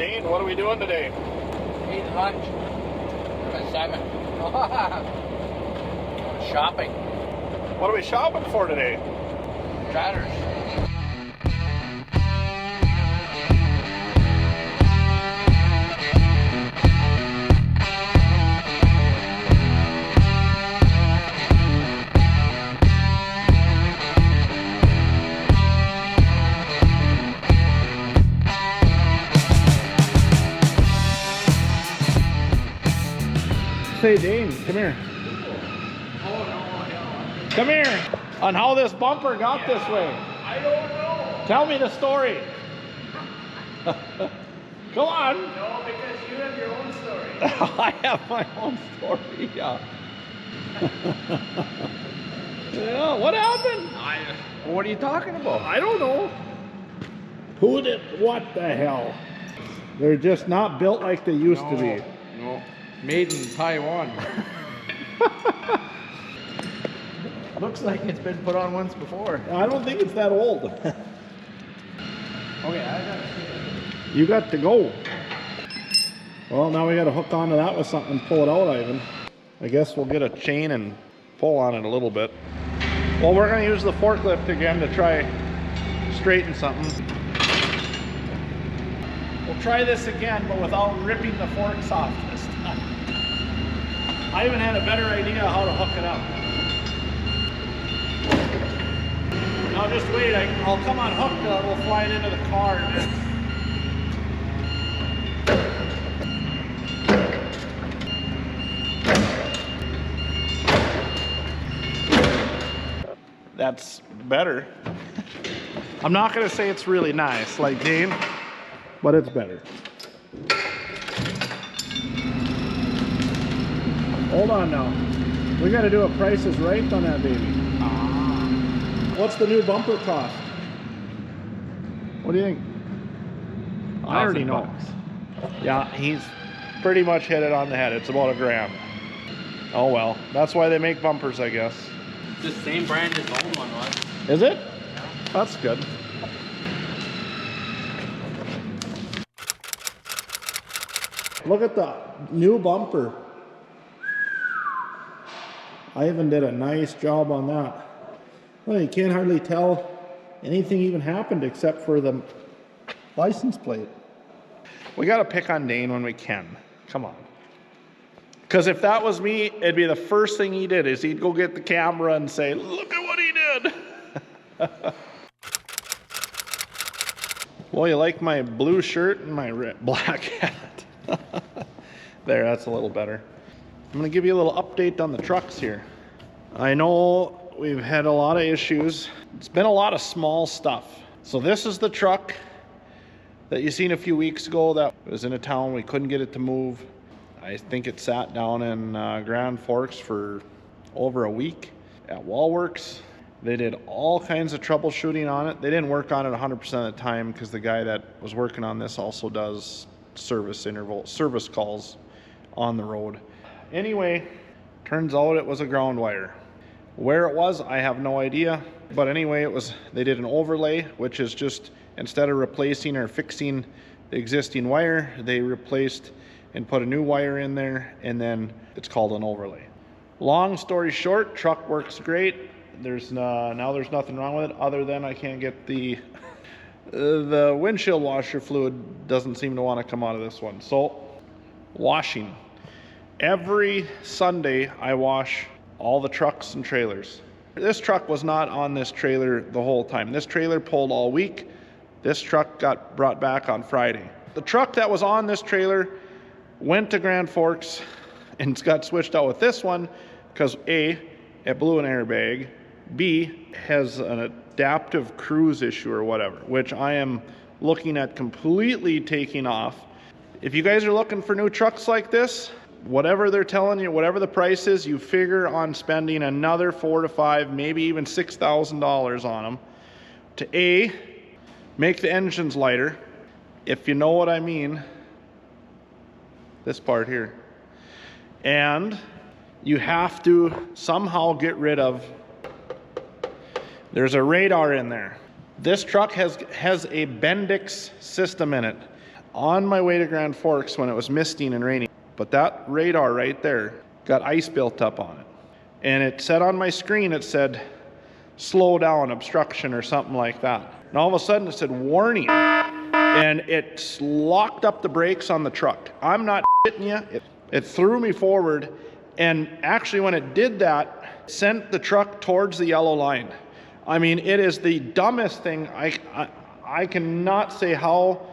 Dane, what are we doing today? Eating lunch. At 7. Shopping. What are we shopping for today? Tratters. Say, Dane, come here. Come here. On how this bumper got this way. I don't know. Tell me the story. Come on. No, because you have your own story. I have my own story, yeah. Yeah, what happened? What are you talking about? I don't know. Who did, what the hell? They're just not built like they used to be. No. Made in Taiwan. Looks like it's been put on once before. I don't think it's that old. Okay, I gotta see it. You got to go. Well, now we got to hook onto that with something and pull it out, Ivan. I guess we'll get a chain and pull on it a little bit. Well, we're going to use the forklift again to try straighten something. We'll try this again, but without ripping the forks off this time. I even had a better idea how to hook it up. Now just wait, I'll come unhook it, we'll fly it into the car. That's better. I'm not going to say it's really nice, like Dane, but it's better. Hold on now. We got to do a Price is Right on that baby. What's the new bumper cost? What do you think? I already know. Yeah, he's pretty much hit it on the head. It's about $1,000. Oh well, that's why they make bumpers, I guess. The same brand as the old one was. Is it? That's good. Look at the new bumper. Ivan did a nice job on that. Well, you can't hardly tell anything even happened except for the license plate. We got to pick on Dane when we can. Come on. Because if that was me, it'd be the first thing he did is he'd go get the camera and say, look at what he did. Well, you like my blue shirt and my black hat. There, that's a little better. I'm going to give you a little update on the trucks here. I know we've had a lot of issues. It's been a lot of small stuff. So this is the truck that you seen a few weeks ago that was in a town. We couldn't get it to move. I think it sat down in Grand Forks for over a week at Wallworks. They did all kinds of troubleshooting on it. They didn't work on it 100% of the time because the guy that was working on this also does service calls on the road. Anyway, turns out it was a ground wire. Where it was, I have no idea. But anyway, they did an overlay, which is just instead of replacing or fixing the existing wire, they replaced and put a new wire in there, and then it's called an overlay. Long story short, truck works great. Now there's nothing wrong with it other than I can't get the windshield washer fluid doesn't seem to want to come out of this one. So, washing. Every Sunday I wash all the trucks and trailers. This truck was not on this trailer the whole time. This trailer pulled all week. This truck got brought back on Friday. The truck that was on this trailer went to Grand Forks and got switched out with this one because A, it blew an airbag, B, has an adaptive cruise issue or whatever, which I am looking at completely taking off. If you guys are looking for new trucks like this, whatever they're telling you, whatever the price is, you figure on spending another $4,000 to $5,000, maybe even $6,000 on them to A, make the engines lighter, if you know what I mean, this part here. And you have to somehow get rid of, there's a radar in there. This truck has a Bendix system in it. on my way to Grand Forks when it was misting and raining. But that radar right there got ice built up on it. And it said on my screen, it said, slow down, obstruction or something like that. And all of a sudden it said warning. And it locked up the brakes on the truck. I'm not shitting you. It threw me forward. And actually when it did that, it sent the truck towards the yellow line. I mean, it is the dumbest thing. I cannot say how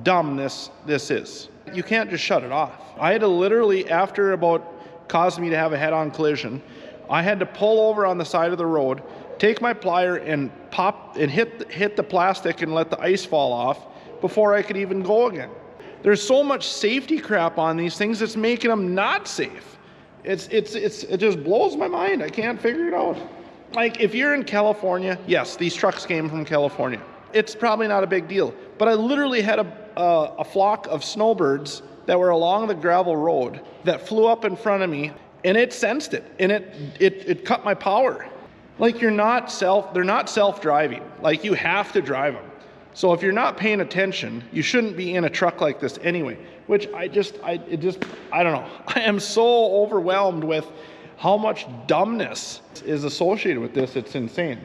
dumb this is. You can't just shut it off. I had to literally, after about caused me to have a head-on collision, I had to pull over on the side of the road, take my plier and pop and hit the plastic and let the ice fall off before I could even go again. There's so much safety crap on these things, it's making them not safe. It just blows my mind. I can't figure it out. Like, if you're in California, yes, these trucks came from California. It's probably not a big deal. But I literally had a flock of snowbirds that were along the gravel road that flew up in front of me, and it sensed it, and it cut my power. Like, they're not self-driving. Like, you have to drive them. So if you're not paying attention, you shouldn't be in a truck like this anyway, which I don't know. I am so overwhelmed with how much dumbness is associated with this. It's insane.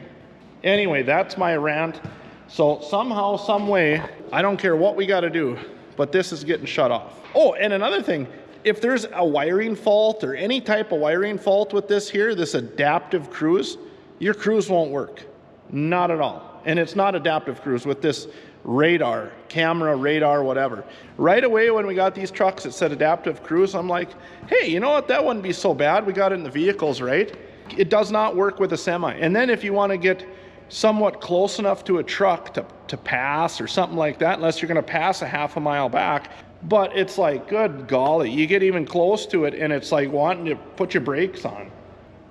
Anyway, that's my rant. So somehow, some way, I don't care what we got to do, but this is getting shut off. Oh, and another thing, if there's a wiring fault or any type of wiring fault with this here, this adaptive cruise, your cruise won't work. Not at all. And it's not adaptive cruise with this radar, camera, radar, whatever. Right away when we got these trucks, it said adaptive cruise. I'm like, hey, you know what? That wouldn't be so bad. We got it in the vehicles, right? It does not work with a semi. And then if you want to get somewhat close enough to a truck to pass or something like that, unless you're going to pass a half a mile back, but it's like, good golly, you get even close to it and it's like wanting to put your brakes on.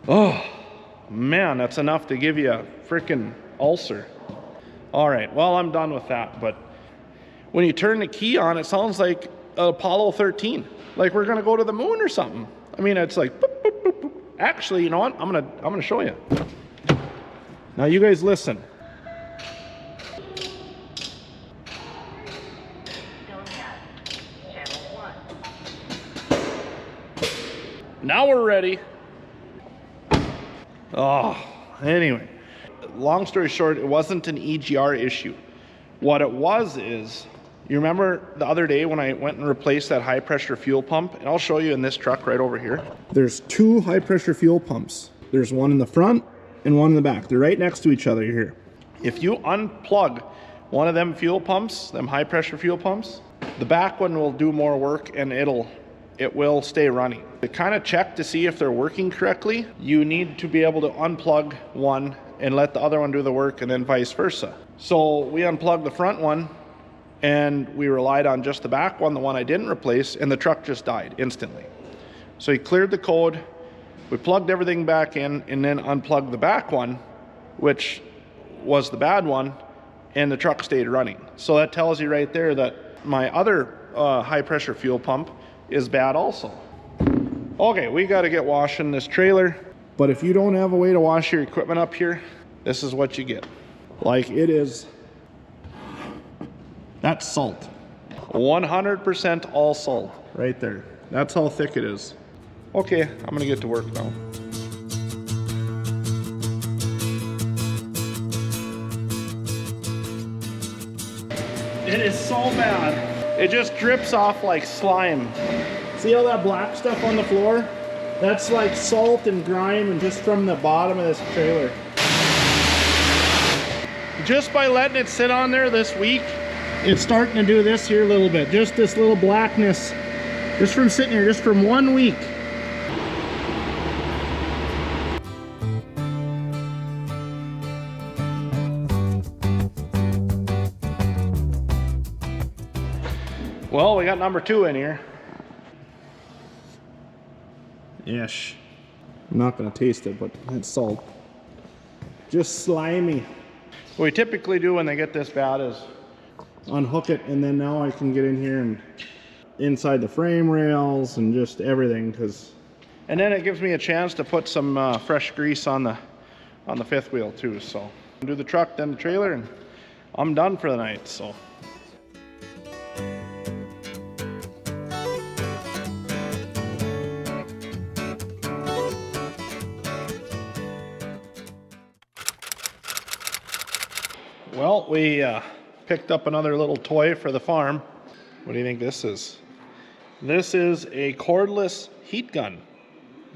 Oh, man, that's enough to give you a freaking ulcer. All right, well, I'm done with that, but when you turn the key on, it sounds like Apollo 13, like we're gonna go to the moon or something. I mean, it's like, boop, boop, boop, boop. Actually, you know what? I'm gonna show you. Now you guys listen. Now we're ready. Oh, anyway. Long story short, it wasn't an EGR issue. What it was is, you remember the other day when I went and replaced that high pressure fuel pump? And I'll show you in this truck right over here. There's two high pressure fuel pumps. There's one in the front and one in the back. They're right next to each other here. If you unplug one of them fuel pumps, them high pressure fuel pumps, the back one will do more work and it will stay running. To kind of check to see if they're working correctly, you need to be able to unplug one and let the other one do the work, and then vice versa. So we unplugged the front one and we relied on just the back one, the one I didn't replace, and the truck just died instantly. So he cleared the code, we plugged everything back in, and then unplugged the back one, which was the bad one, and the truck stayed running. So that tells you right there that my other high pressure fuel pump is bad also. Okay, we got to get washing this trailer. But if you don't have a way to wash your equipment up here, this is what you get. Like, it is, that's salt. 100% all salt right there. That's how thick it is. Okay, I'm gonna get to work now. It is so bad. It just drips off like slime. See all that black stuff on the floor? That's like salt and grime, and just from the bottom of this trailer. Just by letting it sit on there this week, it's starting to do this here a little bit. Just this little blackness, just from sitting here, just from 1 week. Well, we got number 2 in here. Ish. I'm not gonna taste it, but it's salt. Just slimy. What we typically do when they get this bad is unhook it, and then now I can get in here and inside the frame rails and just everything, and then it gives me a chance to put some fresh grease on the fifth wheel too. So do the truck, then the trailer, and I'm done for the night. So Well, we picked up another little toy for the farm. What do you think this is? This is a cordless heat gun.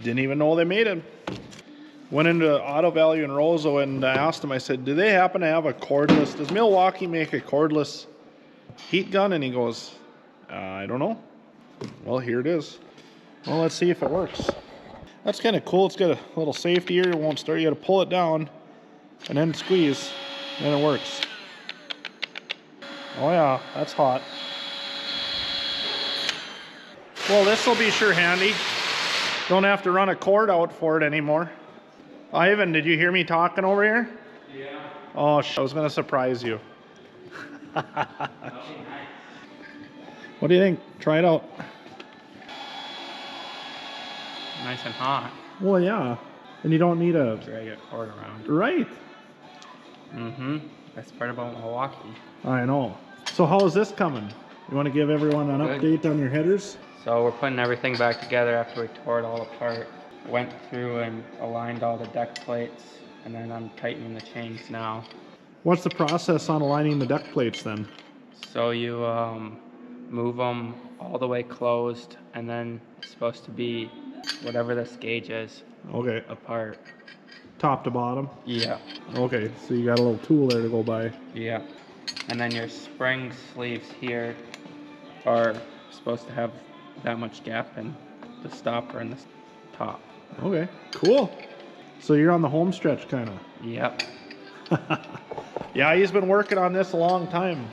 Didn't even know they made them. Went into Auto Value in Roseau and I asked them, I said, do they happen to have a cordless, does Milwaukee make a cordless heat gun? And he goes, I don't know. Well, here it is. Well, let's see if it works. That's kind of cool. It's got a little safety here. It won't start. You got to pull it down and then squeeze, and it works. Oh yeah, that's hot. Well, this will be sure handy. Don't have to run a cord out for it anymore. Ivan, did you hear me talking over here? Yeah. Oh, I was gonna surprise you. What do you think? Try it out. Nice and hot. Well, yeah. And you don't need a... Drag a cord around. Right. Mm-hmm. That's part about Milwaukee. I know. So how is this coming? You want to give everyone an Good. update on your headers? So we're putting everything back together after we tore it all apart. Went through and aligned all the deck plates, and then I'm tightening the chains now. What's the process on aligning the deck plates then? So you move them all the way closed, and then it's supposed to be whatever this gauge is Okay. apart. Top to bottom? Yeah. Okay, so you got a little tool there to go by. Yeah. And then your spring sleeves here are supposed to have that much gap in the stopper and the top. Okay, cool. So you're on the home stretch kind of. Yep. Yeah, he's been working on this a long time.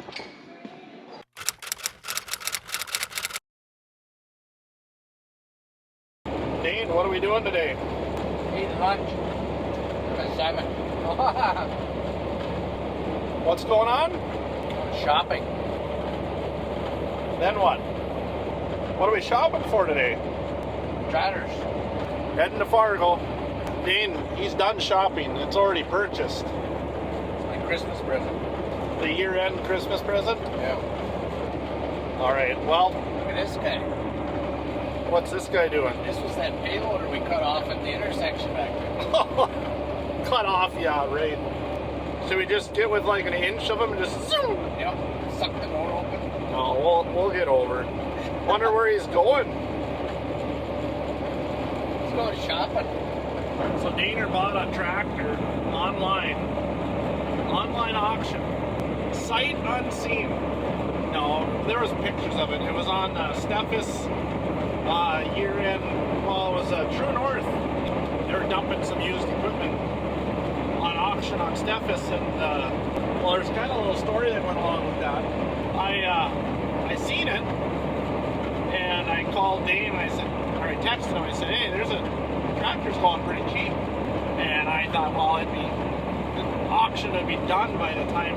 Dane, what are we doing today? Eating lunch. Salmon. What's going on? Shopping. Then what? What are we shopping for today? Trotters. Heading to Fargo. Dane, he's done shopping. It's already purchased. It's my Christmas present. The year-end Christmas present? Yeah. All right, well, Look at this guy. what's this guy doing? This was that payloader we cut off at the intersection back there. Cut off, yeah, right. Should we just get with like an inch of him and just zoom? Yep. Suck the door open. No, we'll get over it. Wonder where he's going. Let's go shopping. So Daner bought a tractor online auction, sight unseen. No, there was pictures of it. It was on Steph's year-end. Well, it was True North. They were dumping some used equipment on auction on Steph's, and well, there's kind of a little story that went along with that. I seen it, and I called Dane, and I said, or I texted him. I said, hey, there's a tractor's going pretty cheap, and I thought, well, the auction would be done by the time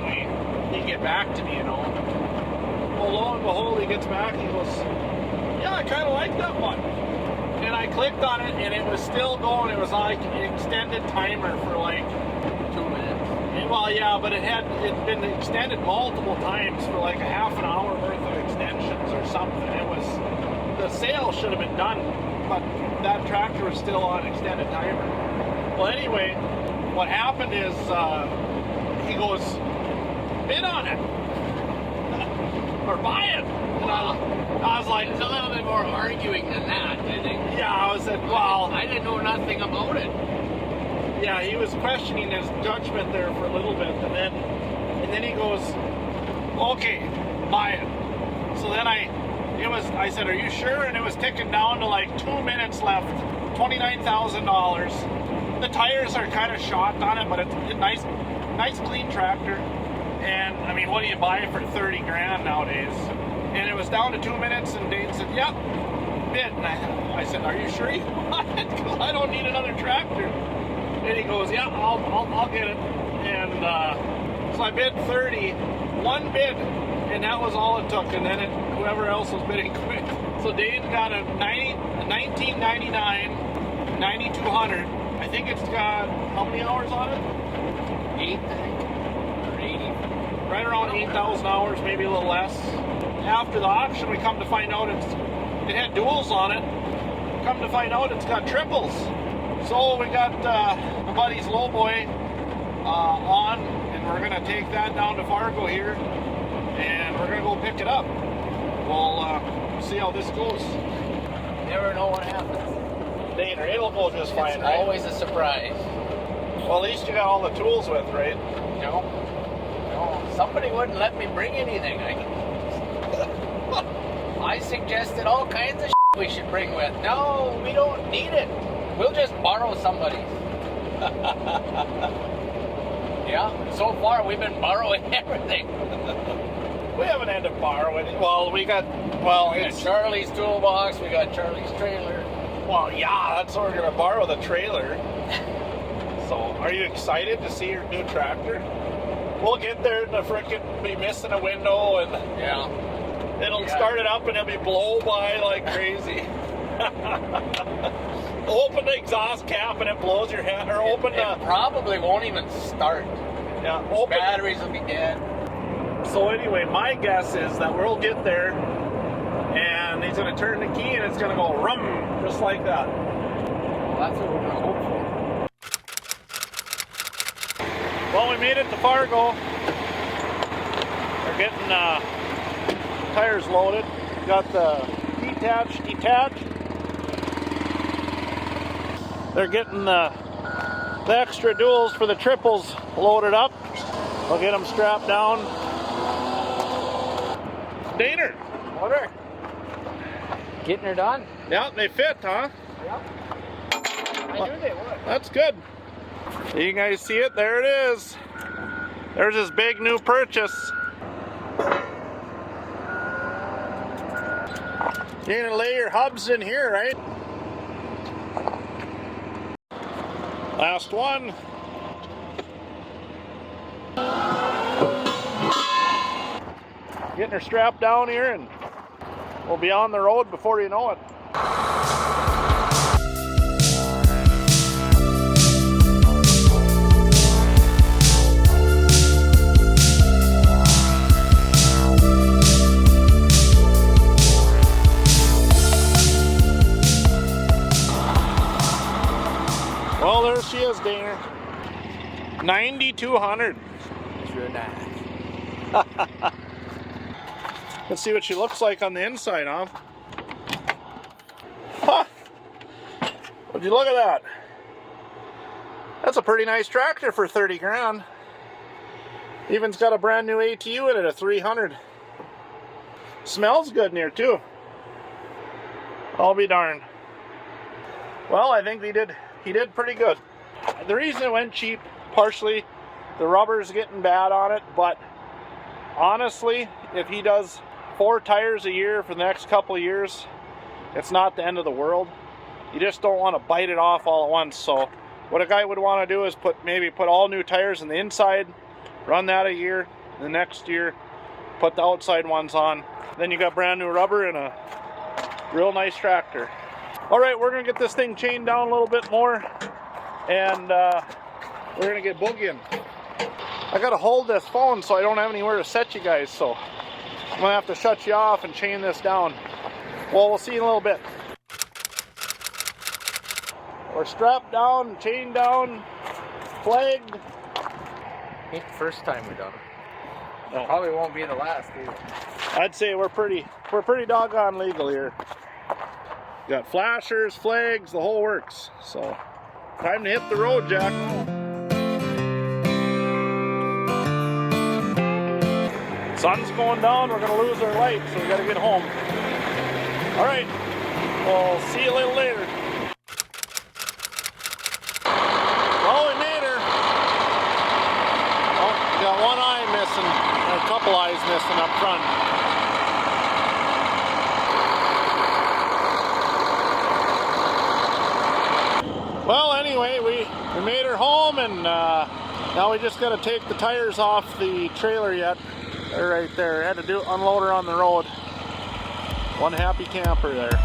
he get back to me, you know. Well, lo and behold, he gets back, and he goes, yeah, I kind of like that one. And I clicked on it, and it was still going. It was like an extended timer for like 2 minutes. well, yeah, but it'd been extended multiple times for like a half an hour worth of extensions or something. It was, the sale should have been done, but that tractor was still on extended timer. Well, anyway, what happened is he goes, bid on it or buy it. And I was like, It's a little bit more arguing than that, I think. yeah, I was like, well, I didn't know nothing about it. yeah, he was questioning his judgment there for a little bit, and then he goes, okay, buy it. So then I said, are you sure? And it was ticking down to like 2 minutes left, $29,000. The tires are kind of shot on it, but it's a nice clean tractor. And I mean, what do you buy for 30 grand nowadays? And it was down to 2 minutes, and Dane said, yep, bid. And I said, are you sure you want it? Because I don't need another tractor. And he goes, yeah, I'll get it. And so I bid 30, one bid, and that was all it took. And then whoever else was bidding quit. So Dane got a 1999 9200. I think it's got how many hours on it? 8, I think. Or 80. Right around 8,000 hours, maybe a little less. After the auction, we come to find out it had duals on it. Come to find out it's got triples. So we got my buddy's lowboy on, and we're gonna take that down to Fargo here, and we're gonna go pick it up. We'll see how this goes. Never know what happens. Dana, it'll go just fine, It's right? always a surprise. Well, at least you got all the tools with, right? No. Somebody wouldn't let me bring anything. I suggested all kinds of we should bring with. No, we don't need it. We'll just borrow somebody's. Yeah, so far we've been borrowing everything. We haven't had to borrow it. Well, we got Charlie's toolbox, we got Charlie's trailer. Well, yeah, that's why we're gonna borrow the trailer. So, are you excited to see your new tractor? We'll get there and the frickin' be missing a window, and Yeah. it'll start it up and it'll be blow by like crazy. Open the exhaust cap and it blows your head, or open It the probably won't even start. open. Batteries will be dead. So anyway, my guess is that we'll get there, and he's gonna turn the key and it's gonna go rum, just like that. Well, that's what we're gonna hope for. Well, we made it to Fargo. We're getting tires loaded. Got the detached. They're getting the extra duals for the triples loaded up. We'll get them strapped down. Daner. Order. Getting her done? Yeah, they fit, huh? Yep. I knew they would. That's good. You guys see it? There it is. There's his big new purchase. You're gonna lay your hubs in here, right? Last one. Getting her strapped down here, and we'll be on the road before you know it. Well, there she is, Dana. 9,200. Sure not. Let's see what she looks like on the inside, huh? Huh. Would you look at that? That's a pretty nice tractor for 30 grand. Even's got a brand new ATU in it, a 300. Smells good in here too. I'll be darned. Well, I think he did pretty good. The reason it went cheap, partially the rubber's getting bad on it, but honestly, if he does 4 tires a year for the next couple of years, it's not the end of the world. You just don't want to bite it off all at once. So what a guy would want to do is maybe put all new tires on the inside, run that a year, the next year put the outside ones on. Then you got brand new rubber and a real nice tractor. All right, we're gonna get this thing chained down a little bit more, and we're gonna get boogieing. I gotta hold this phone so I don't have anywhere to set you guys, so I'm gonna have to shut you off and chain this down. Well, we'll see you in a little bit. We're strapped down, chained down, flagged. Ain't the first time we've done it. No. Probably won't be the last either. I'd say we're pretty doggone legal here. Got flashers, flags, the whole works. So, time to hit the road, Jack. Sun's going down, we're gonna lose our light, so we gotta get home. All right, we'll see you a little later. Well, we made her. Oh, we got one eye missing, and a couple eyes missing up front. Well, anyway, we made her home, and now we just got to take the tires off the trailer yet. They're right there. Had to unload her on the road. One happy camper there.